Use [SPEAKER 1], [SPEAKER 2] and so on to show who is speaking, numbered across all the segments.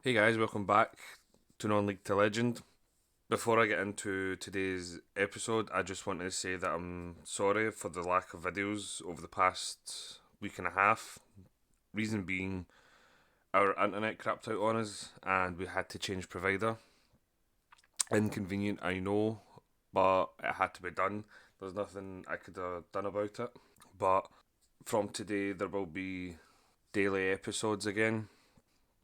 [SPEAKER 1] Hey guys, welcome back to Non-League to Legend. Before I get into today's episode, I just wanted to say that I'm sorry for the lack of videos over the past week and a half. Reason being, our internet crapped out on us and we had to change provider. Inconvenient, I know, but it had to be done. There's nothing I could have done about it. But from today, there will be daily episodes again,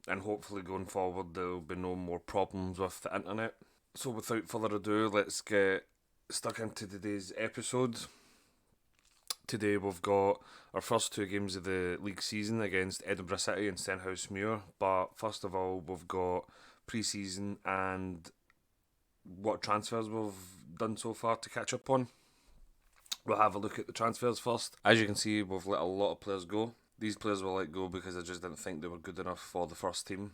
[SPEAKER 1] and hopefully going forward, there will be no more problems with the internet. So, without further ado, let's get stuck into today's episode. Today, we've got our first two games of the league season against Edinburgh City and Stenhousemuir. But first of all, we've got pre season and what transfers we've done so far to catch up on. We'll have a look at the transfers first. As you can see, we've let a lot of players go. These players were let go because I just didn't think they were good enough for the first team.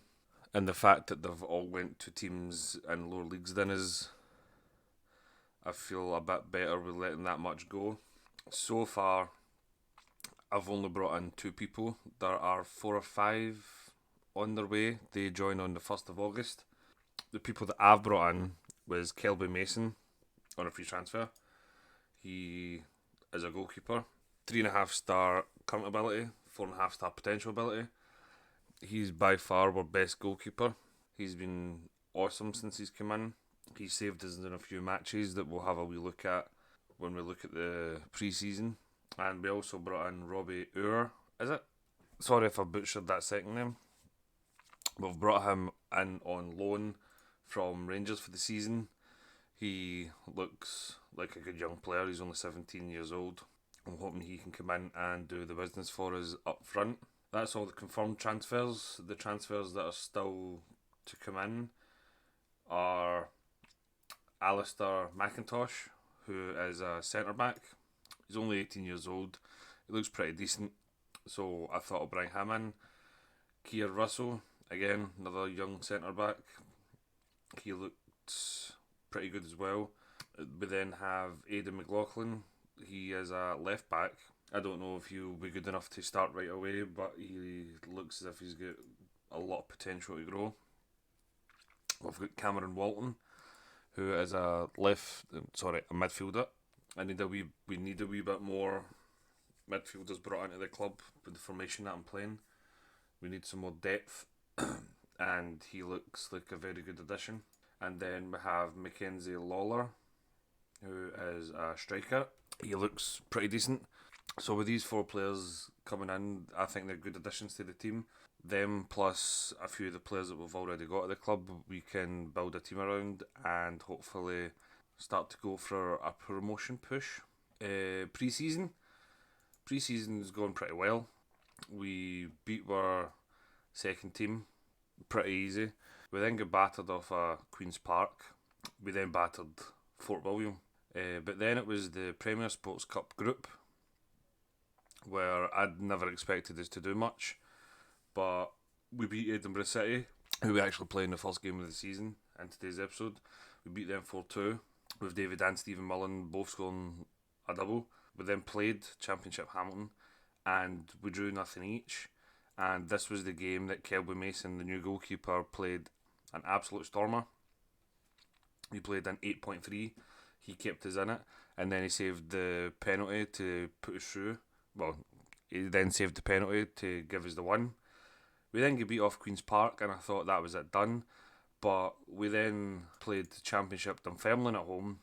[SPEAKER 1] And the fact that they've all went to teams in lower leagues than us, I feel a bit better with letting that much go. So far, I've only brought in two people. There are four or five on their way. They join on the 1st of August. The people that I've brought in was Kelby Mason on a free transfer. He is a goalkeeper. 3.5 star current ability, 4.5 star potential ability. He's by far our best goalkeeper. He's been awesome since he's come in. He saved us in a few matches that we'll have a wee look at when we look at the pre-season. And we also brought in Robbie Ur, is it? Sorry if I butchered that second name. We've brought him in on loan from Rangers for the season. He looks like a good young player. He's only 17 years old. I'm hoping he can come in and do the business for us up front. That's all the confirmed transfers. The transfers that are still to come in are Alistair McIntosh, who is a centre back. He's only 18 years old. He looks pretty decent, so I thought I'd bring him in. Keir Russell, again, another young centre back. He looked pretty good as well. We then have Aidan McLaughlin. He is a left back. I don't know if he'll be good enough to start right away, but he looks as if he's got a lot of potential to grow. We've got Cameron Walton, who is a midfielder. We need a wee bit more midfielders brought into the club with the formation that I'm playing. We need some more depth, and he looks like a very good addition. And then we have Mackenzie Lawler, who is a striker. He looks pretty decent. So with these four players coming in, I think they're good additions to the team. Them plus a few of the players that we've already got at the club, we can build a team around and hopefully start to go for a promotion push. Pre-season. Pre-season's going pretty well. We beat our second team pretty easy. We then got battered off Queen's Park. We then battered Fort William. But then it was the Premier Sports Cup group, where I'd never expected us to do much. But we beat Edinburgh City, who we actually play in the first game of the season in today's episode. We beat them 4-2, with David and Stephen Mullen both scoring a double. We then played Championship Hamilton, and we drew nothing each. And this was the game that Kelby Mason, the new goalkeeper, played an absolute stormer. He played an 8.3. He kept us in it, and then he saved the penalty to put us through. Well, he then saved the penalty to give us the win. We then get beat off Queen's Park, and I thought that was it done. But we then played the Championship Dunfermline at home,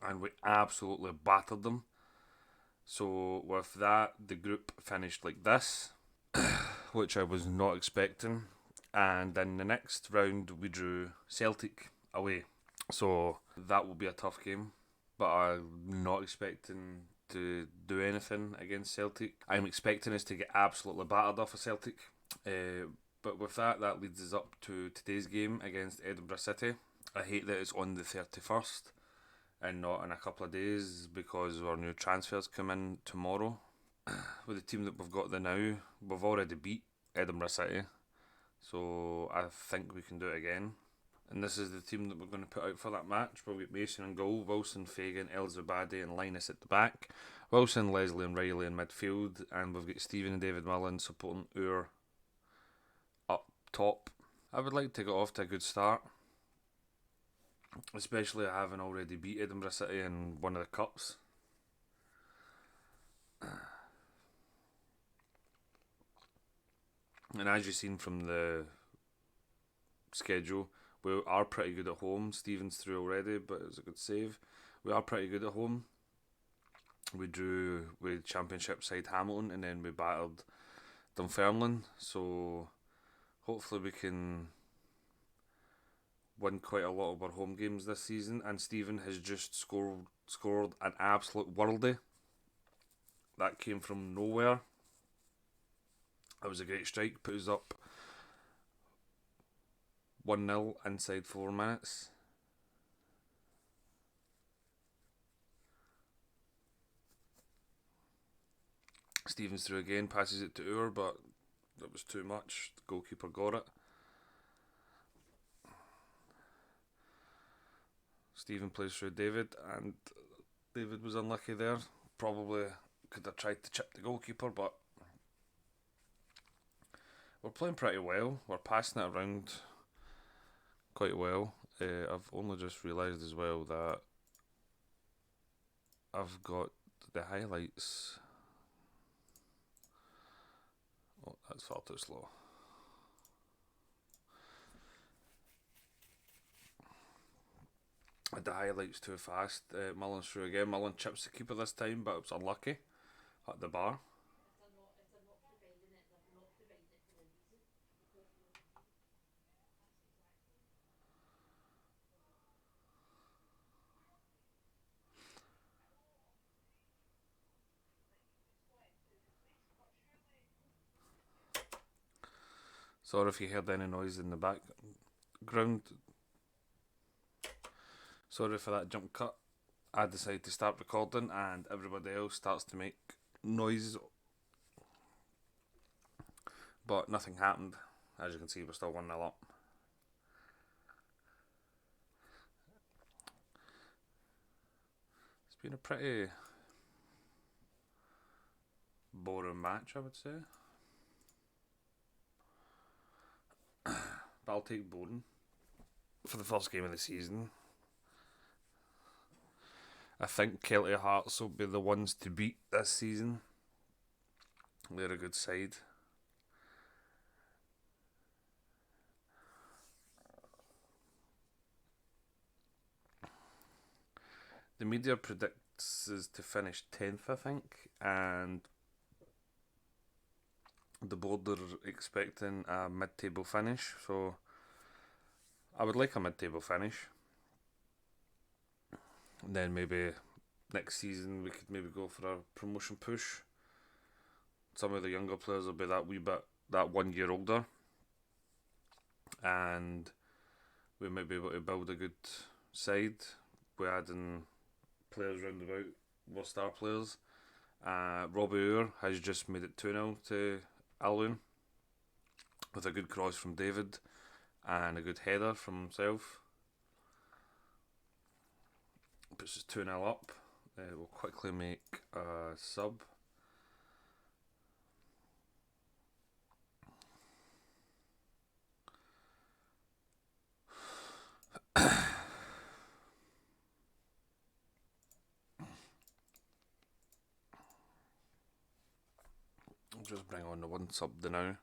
[SPEAKER 1] and we absolutely battered them. So with that, the group finished like this, which I was not expecting. And in the next round, we drew Celtic away. So that will be a tough game, but I'm not expecting to do anything against Celtic. I'm expecting us to get absolutely battered off of Celtic. But with that, that leads us up to today's game against Edinburgh City. I hate that it's on the 31st and not in a couple of days because our new transfers come in tomorrow. With the team that we've got there now, we've already beat Edinburgh City, so I think we can do it again. And this is the team that we're going to put out for that match. We'll get Mason in goal, Wilson, Fagan, El Zubadi and Linus at the back. Wilson, Leslie and Riley in midfield. And we've got Stephen and David Mullen supporting Ur up top. I would like to get off to a good start, especially having already beat Edinburgh City in one of the cups. And as you've seen from the schedule, we are pretty good at home. Stevens through already, but it was a good save. We are pretty good at home. We drew with Championship side Hamilton, and then we battered Dunfermline. So hopefully we can win quite a lot of our home games this season. And Stephen has just scored an absolute worldie. That came from nowhere. It was a great strike. Put us up 1-0 inside 4 minutes. Stevens through again, passes it to Ur, but that was too much. The goalkeeper got it. Stephen plays through David, and David was unlucky there. Probably could have tried to chip the goalkeeper, but we're playing pretty well. We're passing it around quite well. I've only just realised as well that I've got the highlights. Oh, that's far too slow. I had the highlights too fast. Mullen's through again. Mullen chips the keeper this time, but it was unlucky at the bar. Sorry if you heard any noise in the background. Sorry for that jump cut. I decided to start recording and everybody else starts to make noise, but nothing happened. As you can see, we're still 1-0 up. It's been a pretty boring match, I would say. But I'll take Bowden for the first game of the season. I think Kelty Hearts will be the ones to beat this season. They're a good side. The media predicts us to finish 10th, I think, and the board are expecting a mid-table finish, so I would like a mid-table finish. And then maybe next season we could maybe go for a promotion push. Some of the younger players will be that 1 year older, and we might be able to build a good side. We're adding players round about, were star players. Robbie Ur has just made it 2-0 to Albion with a good cross from David and a good header from himself. Puts us 2-0 up. We'll quickly make a sub. I'll just bring on the one sub now.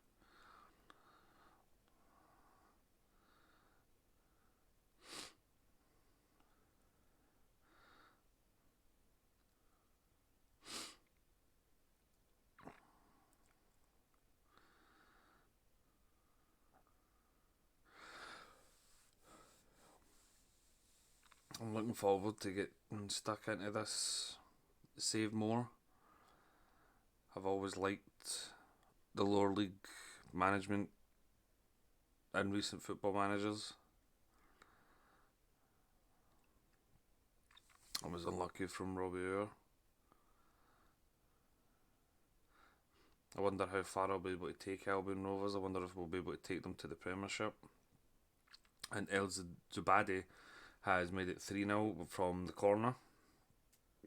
[SPEAKER 1] I'm looking forward to getting stuck into this save more. I've always liked the lower league management and recent football managers. I was unlucky from Robbie Ur. I wonder how far I'll be able to take Albion Rovers. I wonder if we'll be able to take them to the Premiership. And El Zubadi has made it 3-0 from the corner.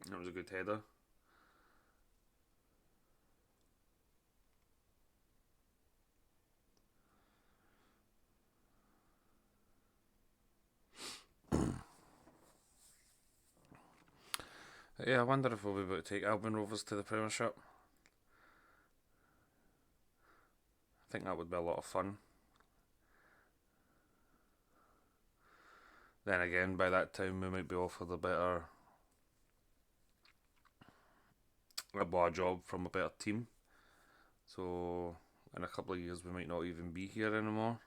[SPEAKER 1] That was a good header. Yeah, I wonder if we'll be able to take Albion Rovers to the Premiership. I think that would be a lot of fun. Then again, by that time we might be offered a job from a better team. So in a couple of years we might not even be here anymore.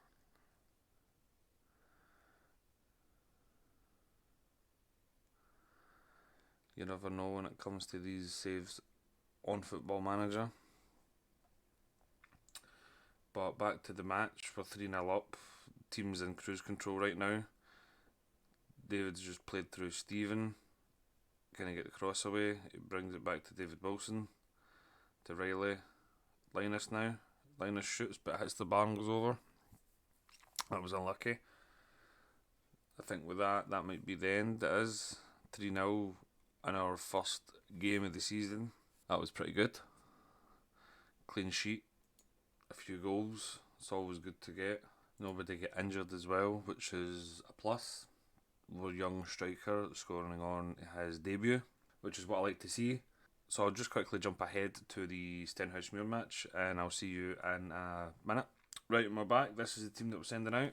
[SPEAKER 1] You never know when it comes to these saves on Football Manager. But back to the match, we're 3-0 up. Team's in cruise control right now. David's just played through Stephen. Can he get the cross away? He brings it back to David Wilson. To Riley. Linus now. Linus shoots but hits the bar and goes over. That was unlucky. I think with that might be the end. It is 3-0 in our first game of the season. That was pretty good. Clean sheet. A few goals. It's always good to get. Nobody get injured as well, which is a plus. We're young striker scoring on his debut, which is what I like to see. So I'll just quickly jump ahead to the Stenhousemuir match, and I'll see you in a minute. Right, we're back. This is the team that we're sending out.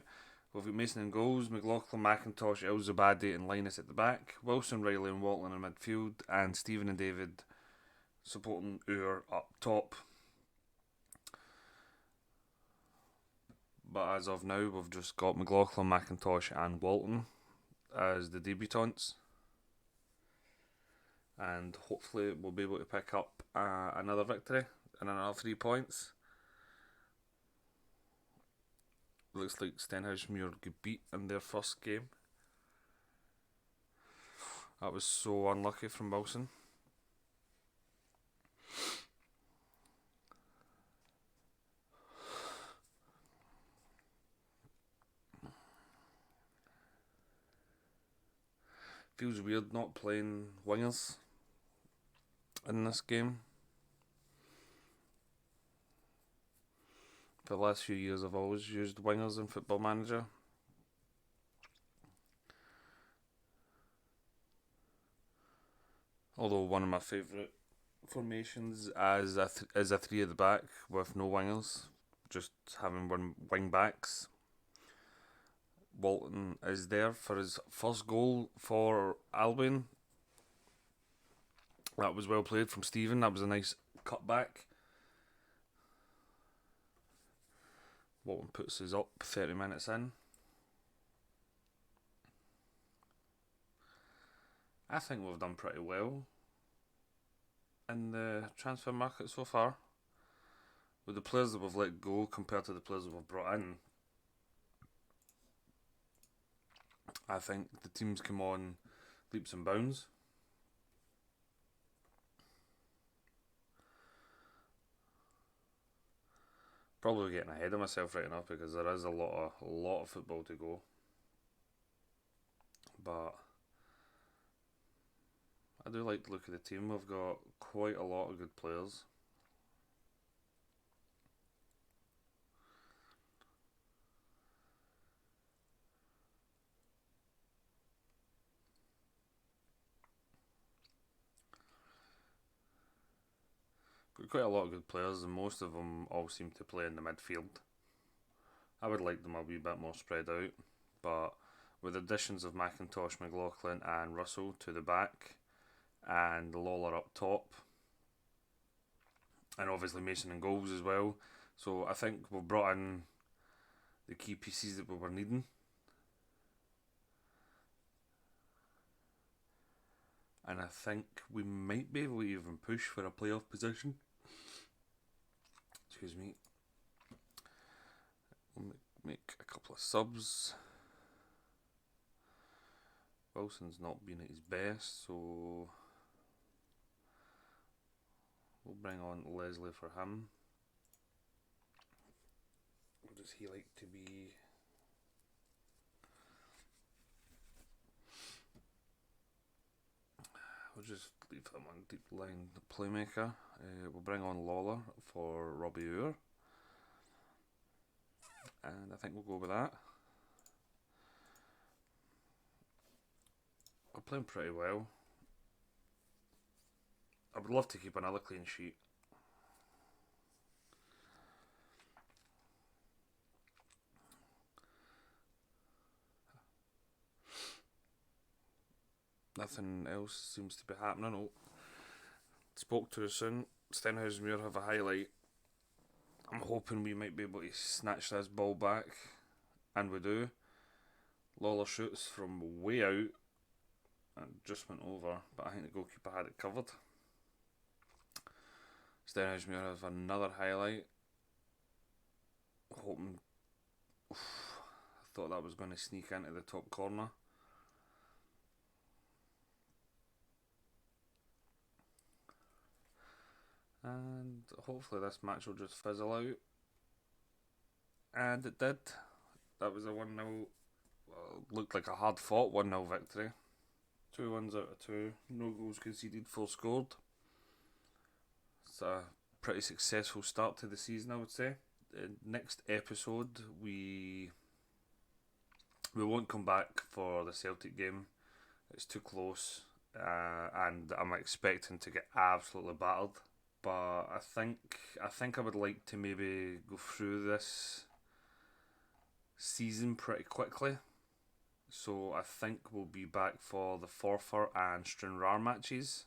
[SPEAKER 1] We've got Mason in goals, McLaughlin, McIntosh, El Zabadi and Linus at the back, Wilson, Riley and Waltland in midfield, and Stephen and David supporting Ur up top. But as of now, we've just got McLaughlin, McIntosh and Walton as the debutants. And hopefully we'll be able to pick up another victory and another 3 points. Looks like Stenhousemuir get beat in their first game. That was so unlucky from Wilson. Feels weird not playing wingers in this game. For the last few years I've always used wingers in Football Manager. Although one of my favourite formations is a 3 at the back with no wingers, just having one wing backs. Walton is there for his first goal for Albion. That was well played from Stephen. That was a nice cut back. Walton puts us up 30 minutes in. I think we've done pretty well in the transfer market so far. With the players that we've let go compared to the players that we've brought in, I think the team's come on leaps and bounds. Probably getting ahead of myself right now because there is a lot of football to go. But I do like the look of the team. We've got quite a lot of good players. Got quite a lot of good players, and most of them all seem to play in the midfield. I would like them a wee bit more spread out, but with additions of McIntosh, McLaughlin and Russell to the back, and Lawler up top, and obviously Mason in goals as well. So I think we've brought in the key pieces that we were needing. And I think we might be able to even push for a playoff position. Excuse me. We'll make a couple of subs. Wilson's not been at his best, so we'll bring on Leslie for him. What does he like to be? We'll just leave him on deep line playmaker. We'll bring on Lawler for Robbie Ure. And I think we'll go with that. We're playing pretty well. would love to keep another clean sheet. Nothing else seems to be happening. Oh, spoke too soon. Stenhousemuir have a highlight. I'm hoping we might be able to snatch this ball back, and we do. Lawler shoots from way out and just went over, but I think the goalkeeper had it covered. Stenhousemuir have another highlight. Hoping. I thought that was going to sneak into the top corner. And hopefully this match will just fizzle out. And it did. That was a 1-0, well, looked like a hard fought 1-0 victory. 2 1s out of 2. No goals conceded, 4 scored. It's a pretty successful start to the season, I would say. The next episode, we won't come back for the Celtic game. It's too close. And I'm expecting to get absolutely battered. But I think I would like to maybe go through this season pretty quickly. So I think we'll be back for the Forfar and Stranraer matches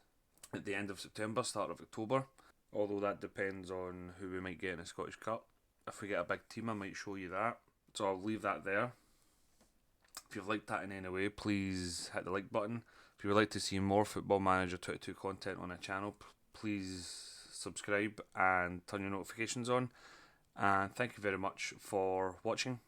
[SPEAKER 1] at the end of September, start of October. Although that depends on who we might get in the Scottish Cup. If we get a big team, I might show you that. So I'll leave that there. If you've liked that in any way, please hit the like button. If you would like to see more Football Manager 22 content on the channel, please subscribe and turn your notifications on. And thank you very much for watching.